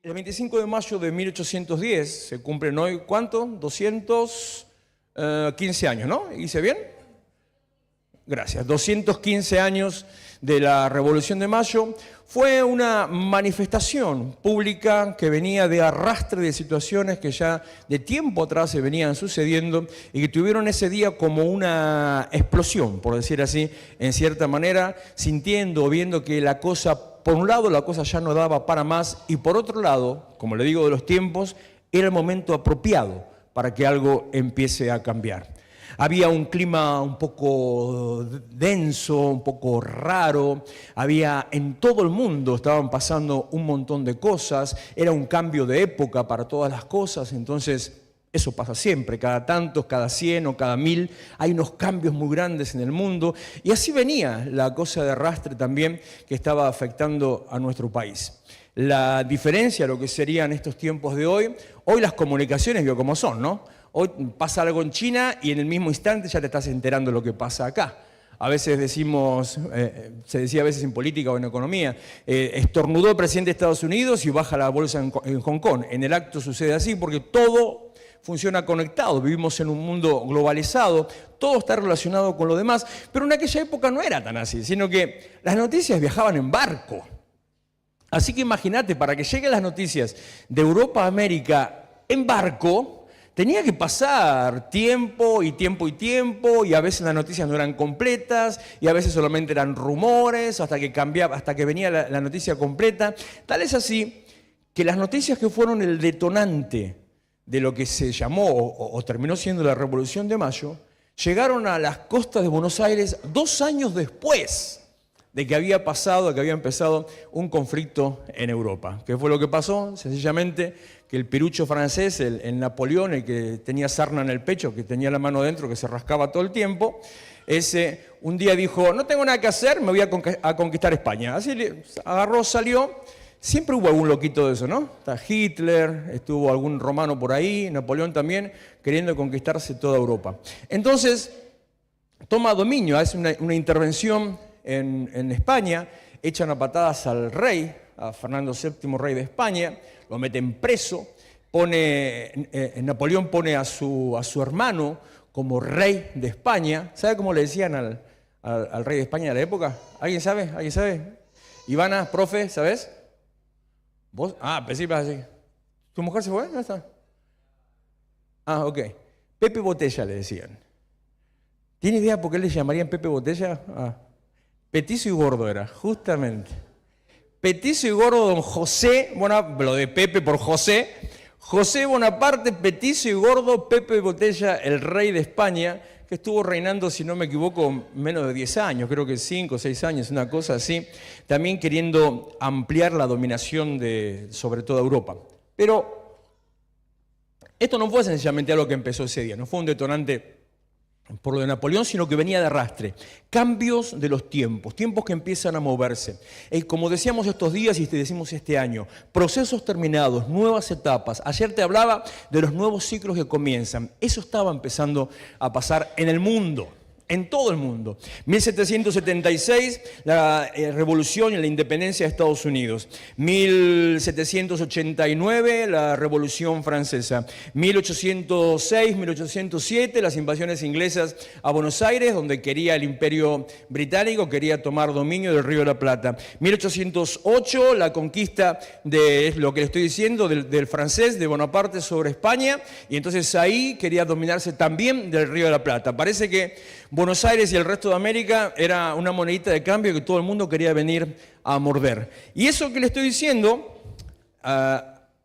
El 25 de mayo de 1810 se cumplen hoy, ¿cuánto? 215 años, ¿no? ¿Hice bien? Gracias. 215 años de la Revolución de Mayo. Fue una manifestación pública que venía de arrastre de situaciones que ya de tiempo atrás se venían sucediendo y que tuvieron ese día como una explosión, por decir así, en cierta manera, sintiendo o viendo que la cosa, por un lado, la cosa ya no daba para más y por otro lado, como le digo de los tiempos, era el momento apropiado para que algo empiece a cambiar. Había un clima un poco denso, un poco raro, había en todo el mundo, estaban pasando un montón de cosas, era un cambio de época para todas las cosas, entonces eso pasa siempre, cada tantos, cada 100 o cada 1000, hay unos cambios muy grandes en el mundo y así venía la cosa de arrastre también que estaba afectando a nuestro país. La diferencia, lo que serían estos tiempos de hoy las comunicaciones, vio cómo son, ¿no? Hoy pasa algo en China y en el mismo instante ya te estás enterando de lo que pasa acá. A veces decimos, se decía a veces en política o en economía, estornudó el presidente de Estados Unidos y baja la bolsa en Hong Kong. En el acto sucede así porque todo funciona conectado, vivimos en un mundo globalizado, todo está relacionado con lo demás, pero en aquella época no era tan así, sino que las noticias viajaban en barco. Así que imagínate, para que lleguen las noticias de Europa a América en barco, tenía que pasar tiempo y tiempo y tiempo, y a veces las noticias no eran completas, y a veces solamente eran rumores, hasta que cambiaba, hasta que venía la noticia completa. Tal es así que las noticias que fueron el detonante de lo que se llamó o terminó siendo la Revolución de Mayo, llegaron a las costas de Buenos Aires 2 años después de que había empezado un conflicto en Europa. ¿Qué fue lo que pasó? Sencillamente que el pirucho francés, el Napoleón, el que tenía sarna en el pecho, que tenía la mano dentro, que se rascaba todo el tiempo, ese un día dijo, no tengo nada que hacer, me voy a conquistar España. Así agarró, salió. Siempre hubo algún loquito de eso, ¿no? Está Hitler, estuvo algún romano por ahí, Napoleón también, queriendo conquistarse toda Europa. Entonces, toma dominio, hace una intervención en España, echan a patadas al rey, a Fernando VII, rey de España, lo meten preso, Napoleón pone a su hermano como rey de España. ¿Sabe cómo le decían al rey de España de la época? ¿Alguien sabe? ¿Alguien sabe? Ivana, profe, ¿sabes? ¿Vos? Pensé que ibas así. ¿Tu mujer se fue? ¿Dónde está? Ok. Pepe Botella le decían. ¿Tiene idea por qué le llamarían Pepe Botella? Petizo y gordo era, justamente. Petizo y gordo, don José, bueno, lo de Pepe por José Bonaparte, petizo y gordo, Pepe Botella, el rey de España, que estuvo reinando, si no me equivoco, menos de 10 años, creo que 5 o 6 años, una cosa así, también queriendo ampliar la dominación sobre toda Europa. Pero esto no fue sencillamente algo que empezó ese día, no fue un detonante por lo de Napoleón, sino que venía de arrastre. Cambios de los tiempos, tiempos que empiezan a moverse. Como decíamos estos días y te decimos este año, procesos terminados, nuevas etapas. Ayer te hablaba de los nuevos ciclos que comienzan. Eso estaba empezando a pasar en el mundo. En todo el mundo. 1776, la revolución y la independencia de Estados Unidos. 1789, la revolución francesa. 1806, 1807, las invasiones inglesas a Buenos Aires, donde quería el imperio británico, quería tomar dominio del Río de la Plata. 1808, la conquista de lo que le estoy diciendo, del francés, de Bonaparte sobre España, y entonces ahí quería dominarse también del Río de la Plata. Parece que Buenos Aires y el resto de América era una monedita de cambio que todo el mundo quería venir a morder. Y eso que le estoy diciendo,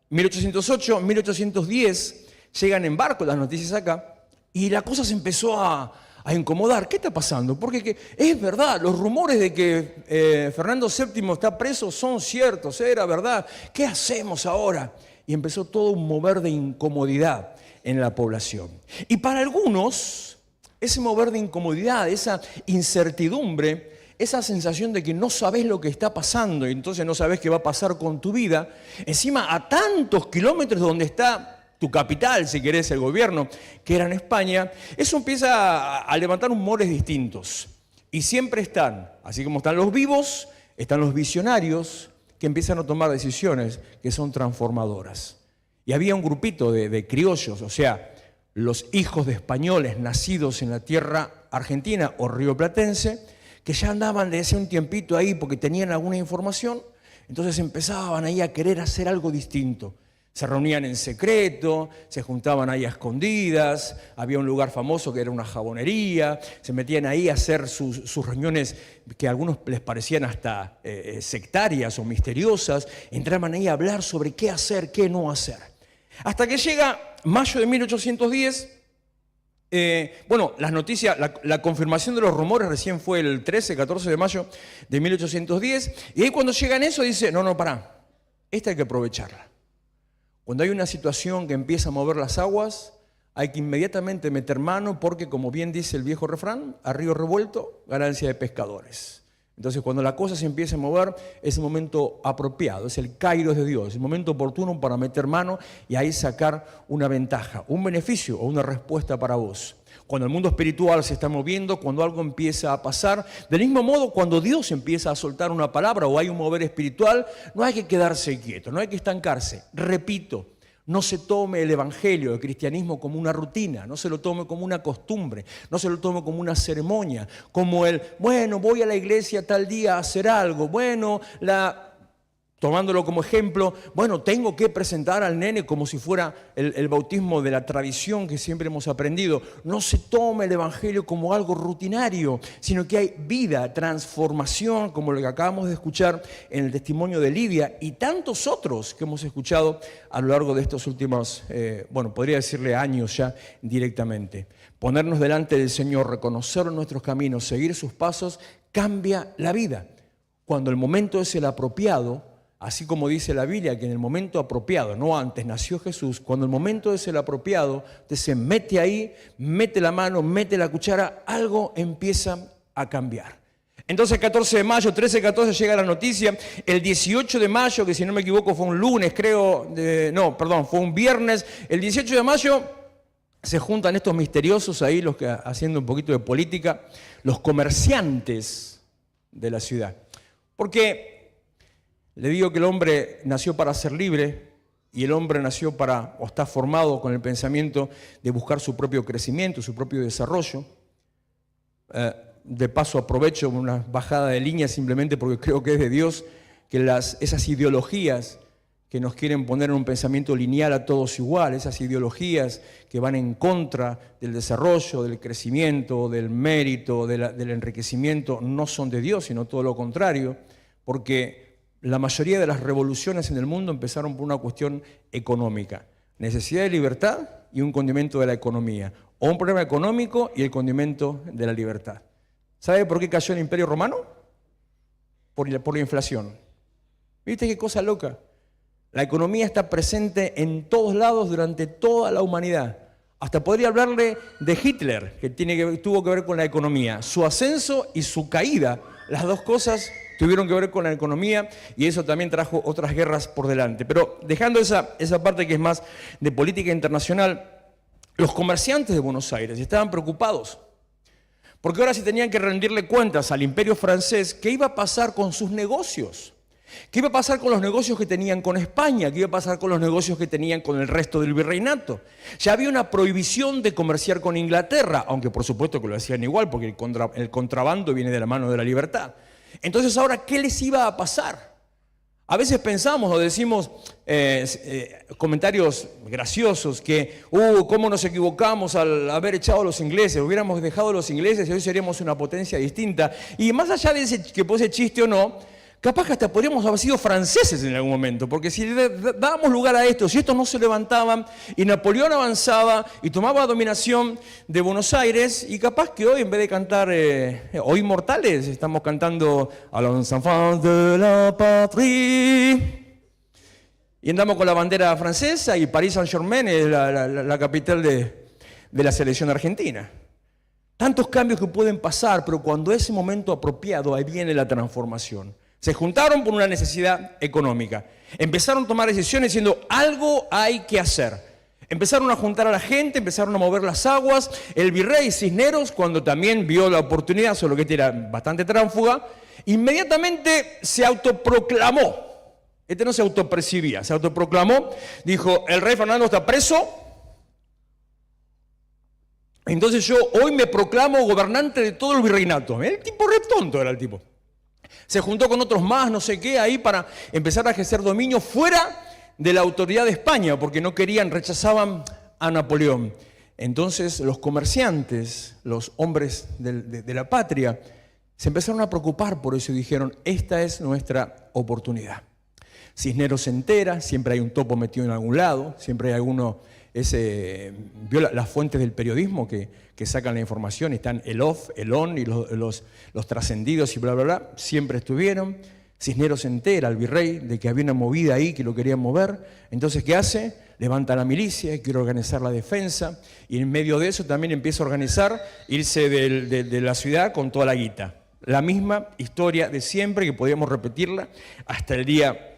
1808, 1810, llegan en barco las noticias acá y la cosa se empezó a incomodar. ¿Qué está pasando? Porque es verdad, los rumores de que Fernando VII está preso son ciertos, era verdad. ¿Qué hacemos ahora? Y empezó todo un mover de incomodidad en la población. Y para algunos, ese mover de incomodidad, esa incertidumbre, esa sensación de que no sabes lo que está pasando y entonces no sabes qué va a pasar con tu vida, encima a tantos kilómetros de donde está tu capital, si querés, el gobierno, que era en España, eso empieza a levantar humores distintos. Y siempre están, así como están los vivos, están los visionarios, que empiezan a tomar decisiones que son transformadoras. Y había un grupito de criollos, o sea, los hijos de españoles nacidos en la tierra argentina o rioplatense, que ya andaban desde hace un tiempito ahí porque tenían alguna información, entonces empezaban ahí a querer hacer algo distinto. Se reunían en secreto, se juntaban ahí a escondidas, había un lugar famoso que era una jabonería, se metían ahí a hacer sus reuniones que a algunos les parecían hasta sectarias o misteriosas, entraban ahí a hablar sobre qué hacer, qué no hacer. Hasta que llega mayo de 1810, las noticias, la confirmación de los rumores recién fue el 14 de mayo de 1810, y ahí cuando llegan eso dice, no, pará, esta hay que aprovecharla. Cuando hay una situación que empieza a mover las aguas, hay que inmediatamente meter mano porque, como bien dice el viejo refrán, a río revuelto, ganancia de pescadores. Entonces, cuando la cosa se empieza a mover, es el momento apropiado, es el kairos de Dios, el momento oportuno para meter mano y ahí sacar una ventaja, un beneficio o una respuesta para vos. Cuando el mundo espiritual se está moviendo, cuando algo empieza a pasar, del mismo modo cuando Dios empieza a soltar una palabra o hay un mover espiritual, no hay que quedarse quieto, no hay que estancarse. Repito, no se tome el evangelio, el cristianismo como una rutina, no se lo tome como una costumbre, no se lo tome como una ceremonia, como voy a la iglesia tal día a hacer algo, tomándolo como ejemplo, tengo que presentar al nene como si fuera el bautismo de la tradición que siempre hemos aprendido. No se tome el evangelio como algo rutinario, sino que hay vida, transformación, como lo que acabamos de escuchar en el testimonio de Lidia y tantos otros que hemos escuchado a lo largo de estos últimos, podría decirle años ya directamente. Ponernos delante del Señor, reconocer nuestros caminos, seguir sus pasos, cambia la vida. Cuando el momento es el apropiado, así como dice la Biblia, que en el momento apropiado, no antes, nació Jesús. Cuando el momento es el apropiado, usted se mete ahí, mete la mano, mete la cuchara, algo empieza a cambiar. Entonces, 14 de mayo, 13-14 llega la noticia. El 18 de mayo, que si no me equivoco fue un lunes, fue un viernes. El 18 de mayo se juntan estos misteriosos ahí, los que haciendo un poquito de política, los comerciantes de la ciudad. Porque le digo que el hombre nació para ser libre y el hombre nació está formado con el pensamiento de buscar su propio crecimiento, su propio desarrollo. De paso aprovecho una bajada de línea simplemente porque creo que es de Dios que esas ideologías que nos quieren poner en un pensamiento lineal a todos igual, esas ideologías que van en contra del desarrollo, del crecimiento, del mérito, del enriquecimiento, no son de Dios, sino todo lo contrario, porque la mayoría de las revoluciones en el mundo empezaron por una cuestión económica. Necesidad de libertad y un condimento de la economía. O un problema económico y el condimento de la libertad. ¿Sabe por qué cayó el Imperio Romano? Por la inflación. ¿Viste qué cosa loca? La economía está presente en todos lados durante toda la humanidad. Hasta podría hablarle de Hitler, que tuvo que ver con la economía. Su ascenso y su caída, las dos cosas tuvieron que ver con la economía y eso también trajo otras guerras por delante. Pero dejando esa parte que es más de política internacional, los comerciantes de Buenos Aires estaban preocupados porque ahora se tenían que rendirle cuentas al Imperio francés qué iba a pasar con sus negocios. ¿Qué iba a pasar con los negocios que tenían con España? ¿Qué iba a pasar con los negocios que tenían con el resto del virreinato? Ya había una prohibición de comerciar con Inglaterra, aunque por supuesto que lo hacían igual porque el contrabando viene de la mano de la libertad. Entonces ahora, ¿qué les iba a pasar? A veces pensamos o decimos comentarios graciosos que, cómo nos equivocamos al haber echado a los ingleses, hubiéramos dejado a los ingleses y hoy seríamos una potencia distinta. Y más allá de que pose chiste o no, capaz que hasta podríamos haber sido franceses en algún momento, porque si dábamos lugar a esto, si estos no se levantaban y Napoleón avanzaba y tomaba dominación de Buenos Aires, y capaz que hoy en vez de cantar Hoy Mortales, estamos cantando A los enfants de la patrie, y andamos con la bandera francesa y París Saint-Germain es la capital de la selección argentina. Tantos cambios que pueden pasar, pero cuando es el momento apropiado, ahí viene la transformación. Se juntaron por una necesidad económica. Empezaron a tomar decisiones diciendo, algo hay que hacer. Empezaron a juntar a la gente, empezaron a mover las aguas. El virrey Cisneros, cuando también vio la oportunidad, solo que era bastante tránfuga, inmediatamente se autoproclamó Este no se autopercibía, se autoproclamó, dijo, el rey Fernando está preso, entonces yo hoy me proclamo gobernante de todo el virreinato. El tipo re tonto era el tipo. Se juntó con otros más, no sé qué, ahí para empezar a ejercer dominio fuera de la autoridad de España, porque no querían, rechazaban a Napoleón. Entonces los comerciantes, los hombres de la patria, se empezaron a preocupar por eso y dijeron, esta es nuestra oportunidad. Cisneros se entera, siempre hay un topo metido en algún lado, siempre hay alguno, vio las fuentes del periodismo que sacan la información, y están el off, el on y los trascendidos y bla, bla, bla, siempre estuvieron. Cisneros se entera, el virrey, de que había una movida ahí que lo querían mover. Entonces, ¿qué hace? Levanta la milicia, quiere organizar la defensa, y en medio de eso también empieza a organizar irse de la ciudad con toda la guita. La misma historia de siempre, que podríamos repetirla hasta el día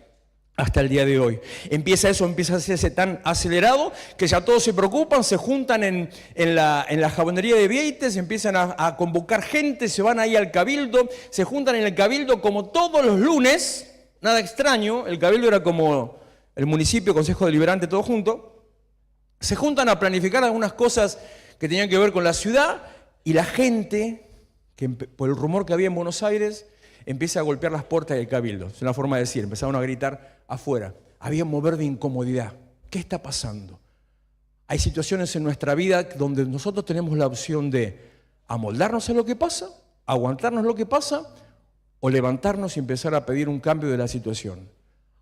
de hoy. Empieza a hacerse tan acelerado que ya todos se preocupan, se juntan en la jabonería de Vieites, empiezan a convocar gente, se van ahí al cabildo, se juntan en el cabildo como todos los lunes, nada extraño, el cabildo era como el municipio, consejo deliberante, todo junto, se juntan a planificar algunas cosas que tenían que ver con la ciudad, y la gente, que por el rumor que había en Buenos Aires, empieza a golpear las puertas del cabildo. Es una forma de decir, empezaron a gritar afuera. Había un mover de incomodidad. ¿Qué está pasando? Hay situaciones en nuestra vida donde nosotros tenemos la opción de amoldarnos a lo que pasa, aguantarnos lo que pasa, o levantarnos y empezar a pedir un cambio de la situación.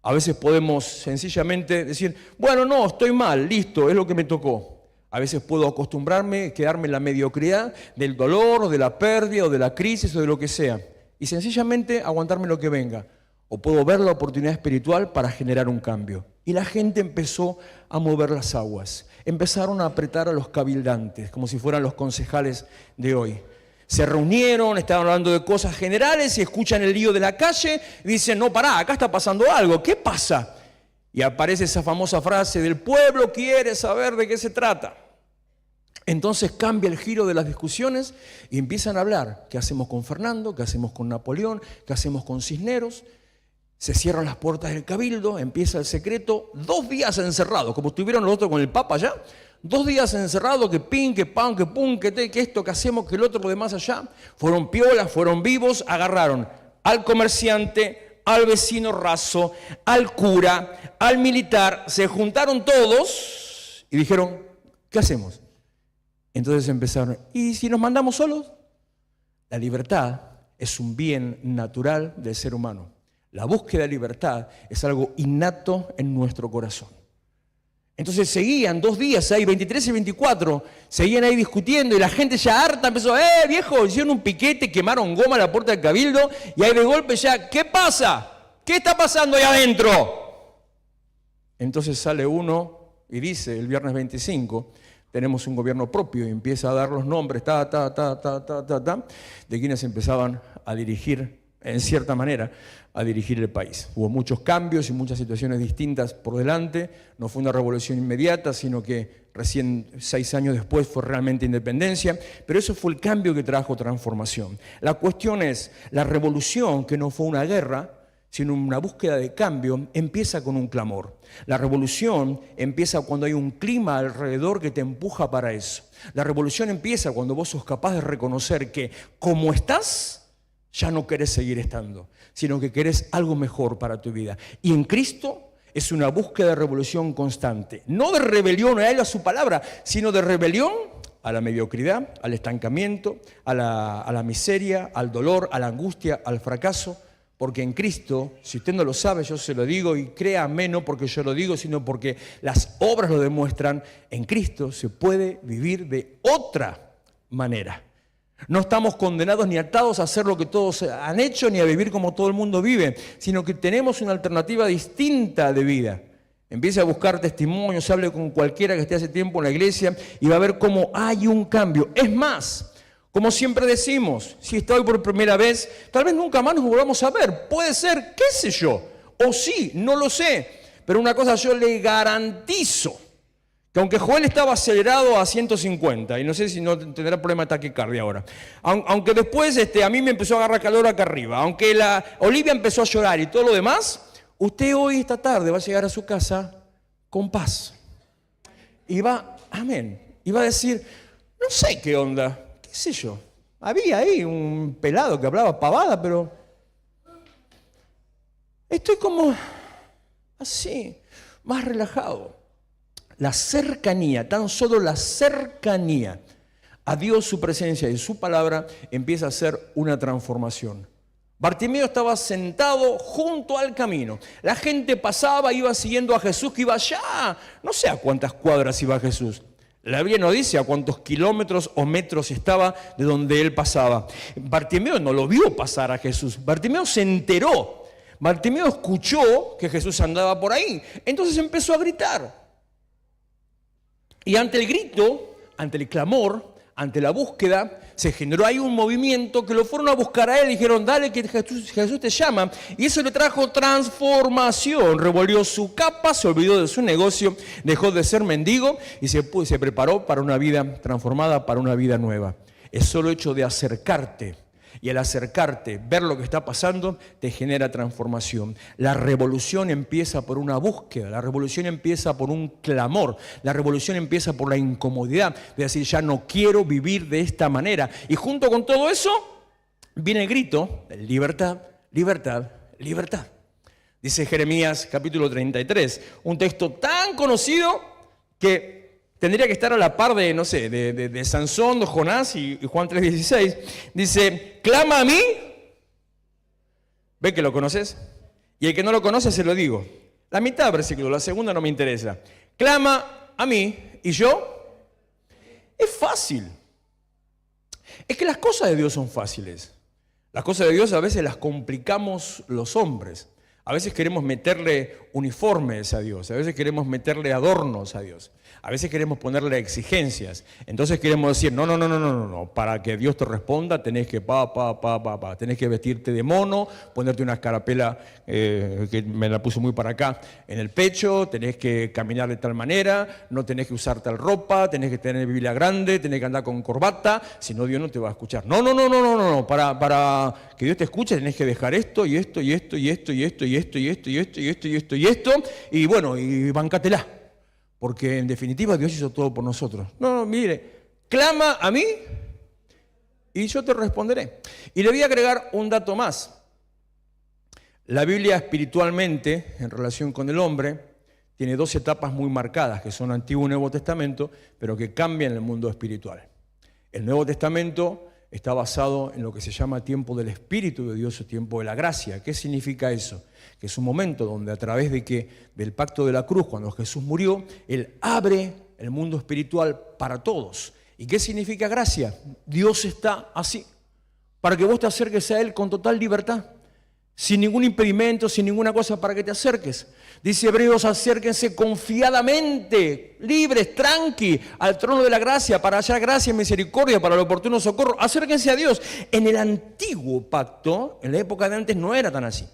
A veces podemos sencillamente decir, bueno, no, estoy mal, listo, es lo que me tocó. A veces puedo acostumbrarme, quedarme en la mediocridad del dolor, o de la pérdida, o de la crisis, o de lo que sea, y sencillamente aguantarme lo que venga. O puedo ver la oportunidad espiritual para generar un cambio. Y la gente empezó a mover las aguas. Empezaron a apretar a los cabildantes, como si fueran los concejales de hoy. Se reunieron, estaban hablando de cosas generales y escuchan el lío de la calle y dicen, no, pará, acá está pasando algo, ¿qué pasa? Y aparece esa famosa frase del pueblo quiere saber de qué se trata. Entonces cambia el giro de las discusiones y empiezan a hablar. ¿Qué hacemos con Fernando? ¿Qué hacemos con Napoleón? ¿Qué hacemos con Cisneros? Se cierran las puertas del cabildo, empieza el secreto, 2 días encerrados, como estuvieron los otros con el Papa allá, 2 días encerrados, que pin, que pan, que pum, que te, que esto, que hacemos, que el otro, lo demás allá. Fueron piolas, fueron vivos, agarraron al comerciante, al vecino raso, al cura, al militar, se juntaron todos y dijeron, ¿qué hacemos? Entonces empezaron, ¿y si nos mandamos solos? La libertad es un bien natural del ser humano. La búsqueda de libertad es algo innato en nuestro corazón. Entonces seguían 2 días ahí, 23 y 24, seguían ahí discutiendo y la gente ya harta empezó, viejo, hicieron un piquete, quemaron goma a la puerta del cabildo y ahí de golpe ya, ¿qué pasa? ¿Qué está pasando ahí adentro? Entonces sale uno y dice, el viernes 25, tenemos un gobierno propio y empieza a dar los nombres, de quienes empezaban a dirigir, en cierta manera, a dirigir el país. Hubo muchos cambios y muchas situaciones distintas por delante. No fue una revolución inmediata, sino que recién 6 años después fue realmente independencia. Pero eso fue el cambio que trajo transformación. La cuestión es, la revolución, que no fue una guerra, sino una búsqueda de cambio, empieza con un clamor. La revolución empieza cuando hay un clima alrededor que te empuja para eso. La revolución empieza cuando vos sos capaz de reconocer que como estás, ya no querés seguir estando, sino que querés algo mejor para tu vida. Y en Cristo es una búsqueda de revolución constante. No de rebelión a Él, a su palabra, sino de rebelión a la mediocridad, al estancamiento, a la miseria, al dolor, a la angustia, al fracaso. Porque en Cristo, si usted no lo sabe, yo se lo digo, y créame, no porque yo lo digo, sino porque las obras lo demuestran, en Cristo se puede vivir de otra manera. No estamos condenados ni atados a hacer lo que todos han hecho, ni a vivir como todo el mundo vive, sino que tenemos una alternativa distinta de vida. Empiece a buscar testimonios, hable con cualquiera que esté hace tiempo en la iglesia y va a ver cómo hay un cambio. Es más, como siempre decimos, si estoy por primera vez, tal vez nunca más nos volvamos a ver. Puede ser, qué sé yo, o sí, no lo sé. Pero una cosa yo le garantizo, que aunque Joel estaba acelerado a 150, y no sé si no tendrá problema de taquicardia ahora, aunque después a mí me empezó a agarrar calor acá arriba, aunque la Olivia empezó a llorar y todo lo demás, usted hoy, esta tarde, va a llegar a su casa con paz. Y va, amén, y va a decir, no sé qué onda, qué sé yo. Había ahí un pelado que hablaba pavada, pero estoy como así, más relajado. La cercanía, tan solo la cercanía a Dios, su presencia y su palabra empieza a hacer una transformación. Bartimeo estaba sentado junto al camino. La gente pasaba, iba siguiendo a Jesús, que iba allá. No sé a cuántas cuadras iba Jesús. La Biblia no dice a cuántos kilómetros o metros estaba de donde él pasaba. Bartimeo no lo vio pasar a Jesús. Bartimeo se enteró. Bartimeo escuchó que Jesús andaba por ahí. Entonces empezó a gritar. Y ante el grito, ante el clamor, ante la búsqueda, se generó ahí un movimiento que lo fueron a buscar a él y dijeron, dale que Jesús te llama. Y eso le trajo transformación. Revolvió su capa, se olvidó de su negocio, dejó de ser mendigo y se preparó para una vida transformada, para una vida nueva. Es solo hecho de acercarte. Y al acercarte, ver lo que está pasando, te genera transformación. La revolución empieza por una búsqueda, la revolución empieza por un clamor, la revolución empieza por la incomodidad, de decir, ya no quiero vivir de esta manera. Y junto con todo eso, viene el grito, libertad, libertad, libertad. Dice Jeremías capítulo 33, un texto tan conocido que tendría que estar a la par de, no sé, de Sansón, de Jonás y Juan 3:16. Dice, clama a mí. ¿Ve que lo conoces? Y el que no lo conoce se lo digo. La mitad del versículo, la segunda no me interesa. Clama a mí y yo. Es fácil. Es que las cosas de Dios son fáciles. Las cosas de Dios a veces las complicamos los hombres. A veces queremos meterle uniformes a Dios, a veces queremos meterle adornos a Dios, a veces queremos ponerle exigencias. Entonces queremos decir, no, para que Dios te responda tenés que tenés que vestirte de mono, ponerte una escarapela, que me la puse muy para acá, en el pecho, tenés que caminar de tal manera, no tenés que usar tal ropa, tenés que tener Biblia grande, tenés que andar con corbata, si no Dios no te va a escuchar. No, para que Dios te escuche tenés que dejar esto y esto y esto y esto y esto y esto y esto y esto y esto y esto y esto, y bueno, y bancátela, porque en definitiva Dios hizo todo por nosotros. No, mire, clama a mí y yo te responderé. Y le voy a agregar un dato más. La Biblia espiritualmente, en relación con el hombre, tiene dos etapas muy marcadas, que son Antiguo y Nuevo Testamento, pero que cambian el mundo espiritual. El Nuevo Testamento está basado en lo que se llama tiempo del Espíritu de Dios o tiempo de la gracia. ¿Qué significa eso? Que es un momento donde a través del pacto de la cruz, cuando Jesús murió, Él abre el mundo espiritual para todos. ¿Y qué significa gracia? Dios está así, para que vos te acerques a Él con total libertad, sin ningún impedimento, sin ninguna cosa para que te acerques. Dice Hebreos, acérquense confiadamente, libres, tranqui, al trono de la gracia, para hallar gracia y misericordia, para el oportuno socorro. Acérquense a Dios. En el antiguo pacto, en la época de antes, no era tan así.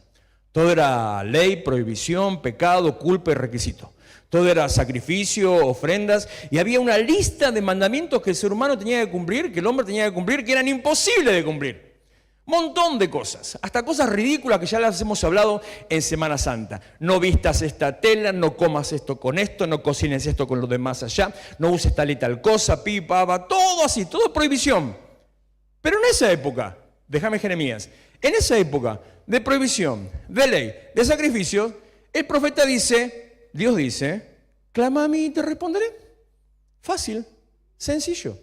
Todo era ley, prohibición, pecado, culpa y requisito. Todo era sacrificio, ofrendas, y había una lista de mandamientos que el ser humano tenía que cumplir, que el hombre tenía que cumplir, que eran imposibles de cumplir. Montón de cosas, hasta cosas ridículas que ya las hemos hablado en Semana Santa. No vistas esta tela, no comas esto con esto, no cocines esto con lo demás allá, no uses tal y tal cosa, todo así, todo prohibición. Pero en esa época, déjame Jeremías, en esa época de prohibición, de ley, de sacrificio, el profeta dice, Dios dice, clama a mí y te responderé. Fácil, sencillo.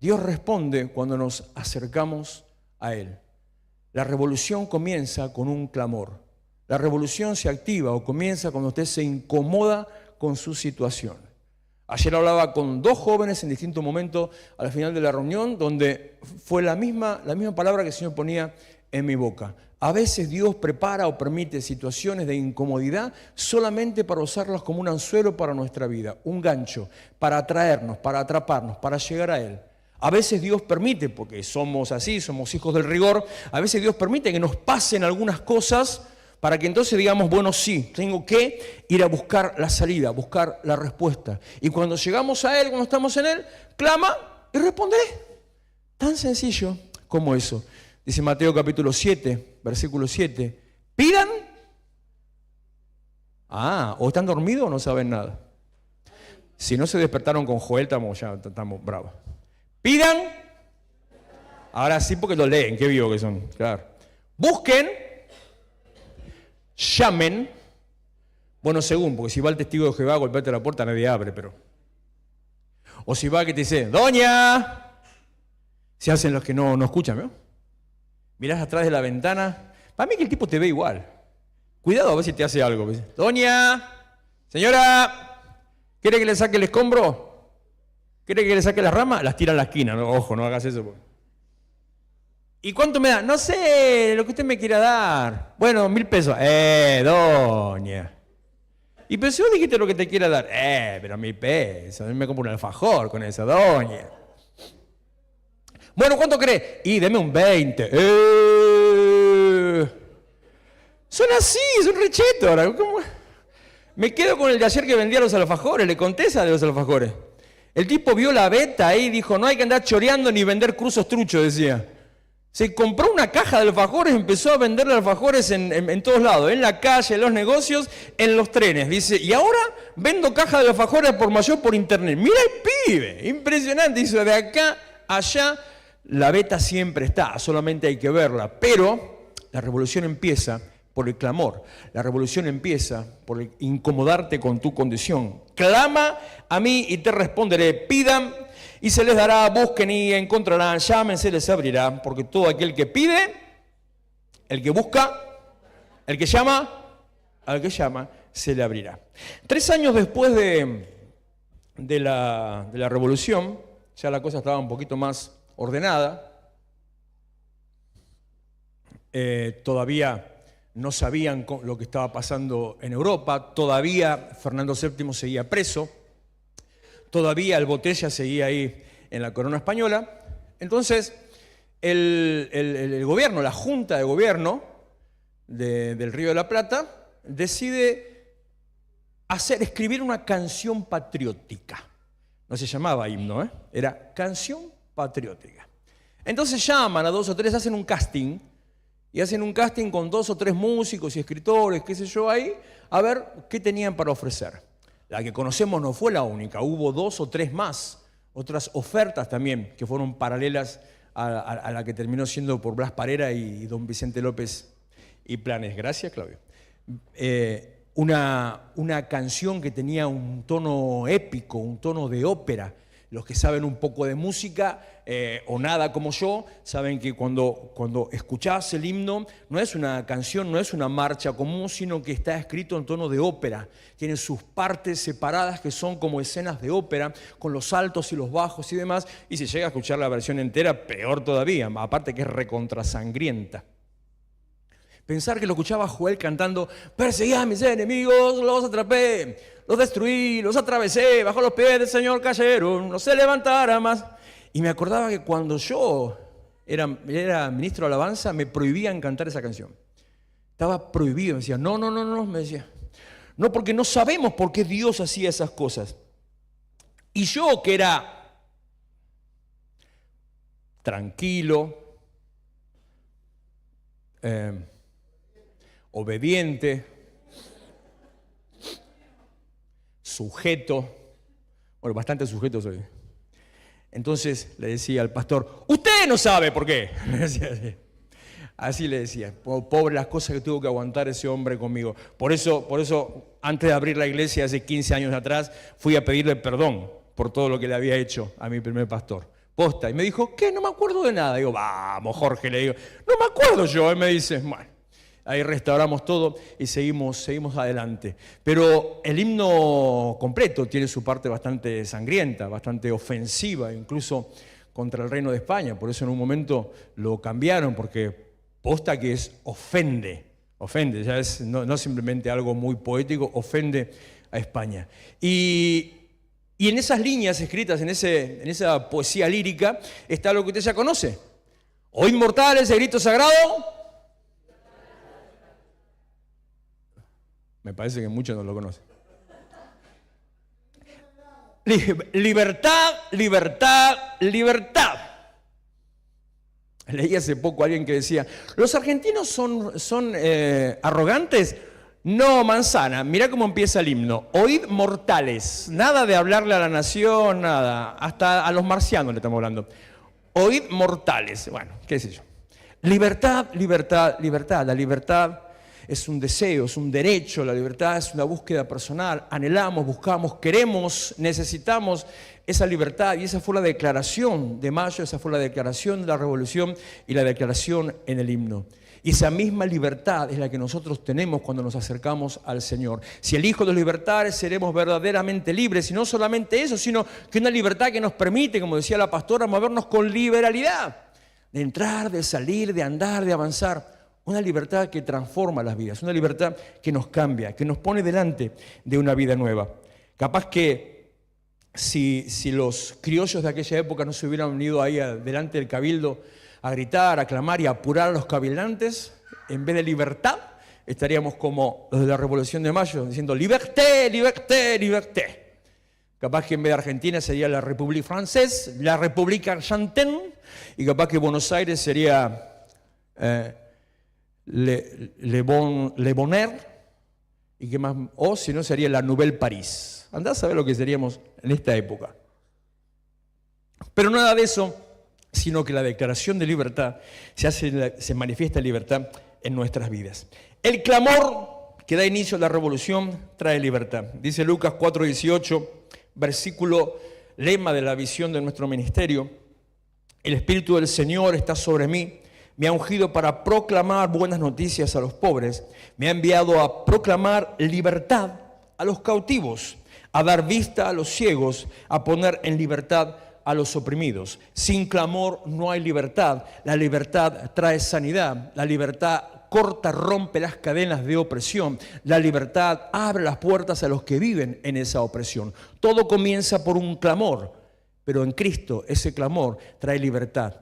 Dios responde cuando nos acercamos a Él. La revolución comienza con un clamor. La revolución se activa o comienza cuando usted se incomoda con su situación. Ayer hablaba con dos jóvenes en distintos momentos al final de la reunión, donde fue la misma palabra que el Señor ponía en mi boca. A veces Dios prepara o permite situaciones de incomodidad solamente para usarlas como un anzuelo para nuestra vida, un gancho, para atraernos, para atraparnos, para llegar a Él. A veces Dios permite, porque somos así, somos hijos del rigor, a veces Dios permite que nos pasen algunas cosas para que entonces digamos, bueno, sí, tengo que ir a buscar la salida, buscar la respuesta. Y cuando llegamos a Él, cuando estamos en Él, clama y responderé. Tan sencillo como eso. Dice Mateo capítulo 7, versículo 7, pidan Ah, o están dormidos o no saben nada. Si no se despertaron con Joel, estamos bravos. Pidan. Ahora sí porque lo leen, qué vivo que son. Claro. Busquen. Llamen. Bueno, según, porque si va el testigo de Jehová a golpearte la puerta, nadie abre, pero... O si va que te dice, ¡Doña! Se hacen los que no escuchan, ¿no? Mirás atrás de la ventana. Para mí que el tipo te ve igual. Cuidado a ver si te hace algo. ¡Doña! Señora, ¿quiere que le saque el escombro? ¿Quiere que le saque la rama? Las tira a la esquina, ¿no? Ojo, no hagas eso. ¿Y cuánto me da? No sé, lo que usted me quiera dar. Bueno, 1.000 pesos. Doña. Y pero si vos dijiste lo que te quiera dar. Pero 1.000 pesos. A mí me compro un alfajor con eso, doña. Bueno, ¿cuánto cree? Y deme un 20. Son así, son rechetos ahora. ¿Cómo? Me quedo con el de ayer que vendía los alfajores. Le conté esa de los alfajores. El tipo vio la beta ahí y dijo, no hay que andar choreando ni vender cruzos truchos, decía. Se compró una caja de alfajores, empezó a vender alfajores en todos lados, en la calle, en los negocios, en los trenes. Dice, y ahora vendo caja de alfajores por mayor por internet. Mira el pibe, impresionante. Dice, de acá a allá, la beta siempre está, solamente hay que verla. Pero la revolución empieza por el clamor. La revolución empieza por incomodarte con tu condición. Clama a mí y te responderé. Pidan y se les dará, busquen y encontrarán, llamen, se les abrirá, porque todo aquel que pide, el que busca, el que llama, al que llama, se le abrirá. 3 años después de la revolución, ya la cosa estaba un poquito más ordenada, todavía no sabían lo que estaba pasando en Europa, todavía Fernando VII seguía preso, todavía el Botella seguía ahí en la corona española. Entonces, el gobierno, la Junta de Gobierno del Río de la Plata, decide escribir una canción patriótica. No se llamaba himno, era canción patriótica. Entonces llaman a 2 o 3, hacen un casting, y hacen un casting con 2 o 3 músicos y escritores, qué sé yo, ahí, a ver qué tenían para ofrecer. La que conocemos no fue la única, hubo 2 o 3 más, otras ofertas también que fueron paralelas a la que terminó siendo por Blas Parera y don Vicente López y Planes. Gracias, Claudio. Una canción que tenía un tono épico, un tono de ópera. Los que saben un poco de música o nada como yo, saben que cuando escuchás el himno no es una canción, no es una marcha común, sino que está escrito en tono de ópera. Tiene sus partes separadas que son como escenas de ópera, con los altos y los bajos y demás. Y si llega a escuchar la versión entera, peor todavía, aparte que es recontrasangrienta. Pensar que lo escuchaba Joel cantando, perseguí a mis enemigos, los atrapé, los destruí, los atravesé, bajo los pies del Señor cayeron, no se levantara más. Y me acordaba que cuando yo era ministro de alabanza, me prohibían cantar esa canción. Estaba prohibido, me decía, no, me decía. No, porque no sabemos por qué Dios hacía esas cosas. Y yo, que era tranquilo, obediente, sujeto, bueno, bastante sujeto soy. Entonces le decía al pastor, usted no sabe por qué. Le decía así. Así le decía, pobre las cosas que tuvo que aguantar ese hombre conmigo. Por eso, antes de abrir la iglesia hace 15 años atrás, fui a pedirle perdón por todo lo que le había hecho a mi primer pastor. Posta. Y me dijo, ¿qué? No me acuerdo de nada. Digo, vamos, Jorge, le digo, no me acuerdo yo. Y me dice, bueno. Ahí restauramos todo y seguimos adelante. Pero el himno completo tiene su parte bastante sangrienta, bastante ofensiva, incluso contra el Reino de España. Por eso en un momento lo cambiaron, porque posta que ofende, ya es no simplemente algo muy poético, ofende a España. Y en esas líneas escritas, en esa poesía lírica, está lo que usted ya conoce. Oh inmortales, el grito sagrado. Me parece que muchos no lo conocen. Libertad, libertad, libertad. Leí hace poco a alguien que decía, ¿los argentinos son arrogantes? no manzana. Mirá cómo empieza el himno. Oíd mortales. Nada de hablarle a la nación, nada. Hasta a los marcianos le estamos hablando. Oíd mortales. Bueno, qué sé yo. Libertad, libertad, libertad. La libertad es un deseo, es un derecho. La libertad es una búsqueda personal. Anhelamos, buscamos, queremos, necesitamos esa libertad. Y esa fue la declaración de mayo, esa fue la declaración de la revolución y la declaración en el himno. Y esa misma libertad es la que nosotros tenemos cuando nos acercamos al Señor. Si el Hijo nos libertare, seremos verdaderamente libres. Y no solamente eso, sino que una libertad que nos permite, como decía la pastora, movernos con liberalidad. De entrar, de salir, de andar, de avanzar. Una libertad que transforma las vidas. Una libertad que nos cambia, que nos pone delante de una vida nueva. Capaz que si los criollos de aquella época no se hubieran unido ahí delante del cabildo a gritar, a clamar y a apurar a los cabildantes, en vez de libertad, estaríamos como los de la Revolución de Mayo, diciendo liberté, liberté, liberté. Capaz que en vez de Argentina sería la République Française, la République Argentine, y capaz que Buenos Aires sería Le Bonheur, y qué más, o si no sería la Nouvelle Paris. Andá a saber lo que seríamos en esta época. Pero nada de eso, sino que la declaración de libertad se manifiesta libertad en nuestras vidas. El clamor que da inicio a la revolución trae libertad. Dice Lucas 4:18, versículo lema de la visión de nuestro ministerio: el Espíritu del Señor está sobre mí, me ha ungido para proclamar buenas noticias a los pobres, me ha enviado a proclamar libertad a los cautivos, a dar vista a los ciegos, a poner en libertad a los oprimidos. Sin clamor no hay libertad. La libertad trae sanidad. La libertad corta, rompe las cadenas de opresión. La libertad abre las puertas a los que viven en esa opresión. Todo comienza por un clamor, pero en Cristo ese clamor trae libertad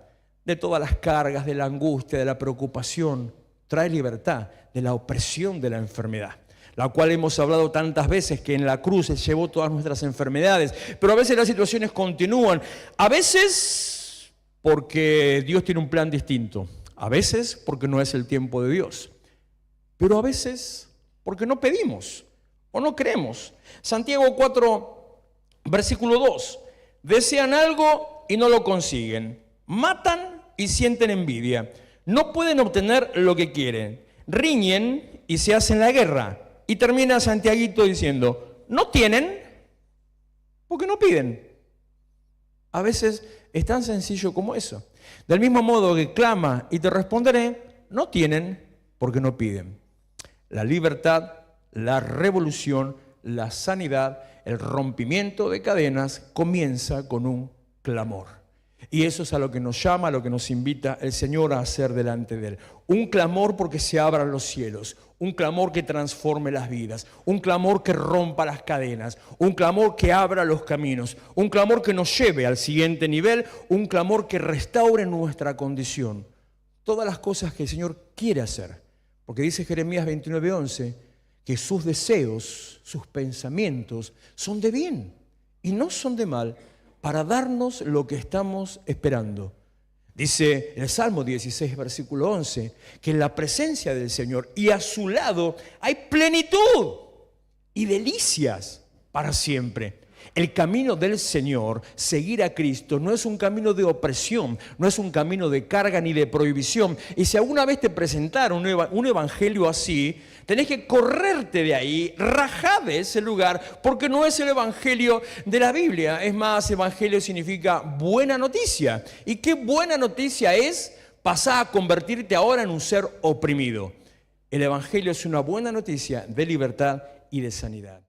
de todas las cargas, de la angustia, de la preocupación. Trae libertad de la opresión de la enfermedad, la cual hemos hablado tantas veces, que en la cruz se llevó todas nuestras enfermedades. Pero a veces las situaciones continúan. A veces porque Dios tiene un plan distinto. A veces porque no es el tiempo de Dios. Pero a veces porque no pedimos o no creemos. Santiago 4, versículo 2. Desean algo y no lo consiguen. Matan y sienten envidia. No pueden obtener lo que quieren. Riñen y se hacen la guerra. Y termina Santiaguito diciendo, no tienen porque no piden. A veces es tan sencillo como eso. Del mismo modo que clama y te responderé, no tienen porque no piden. La libertad, la revolución, la sanidad, el rompimiento de cadenas comienza con un clamor. Y eso es a lo que nos llama, a lo que nos invita el Señor a hacer delante de Él. Un clamor porque se abran los cielos, un clamor que transforme las vidas, un clamor que rompa las cadenas, un clamor que abra los caminos, un clamor que nos lleve al siguiente nivel, un clamor que restaure nuestra condición. Todas las cosas que el Señor quiere hacer, porque dice Jeremías 29:11 que sus deseos, sus pensamientos son de bien y no son de mal, para darnos lo que estamos esperando. Dice el Salmo 16, versículo 11, que en la presencia del Señor y a su lado hay plenitud y delicias para siempre. El camino del Señor, seguir a Cristo, no es un camino de opresión, no es un camino de carga ni de prohibición. Y si alguna vez te presentaron un evangelio así, tenés que correrte de ahí, rajar de ese lugar, porque no es el evangelio de la Biblia. Es más, evangelio significa buena noticia. ¿Y qué buena noticia es? Pasar a convertirte ahora en un ser oprimido. El evangelio es una buena noticia de libertad y de sanidad.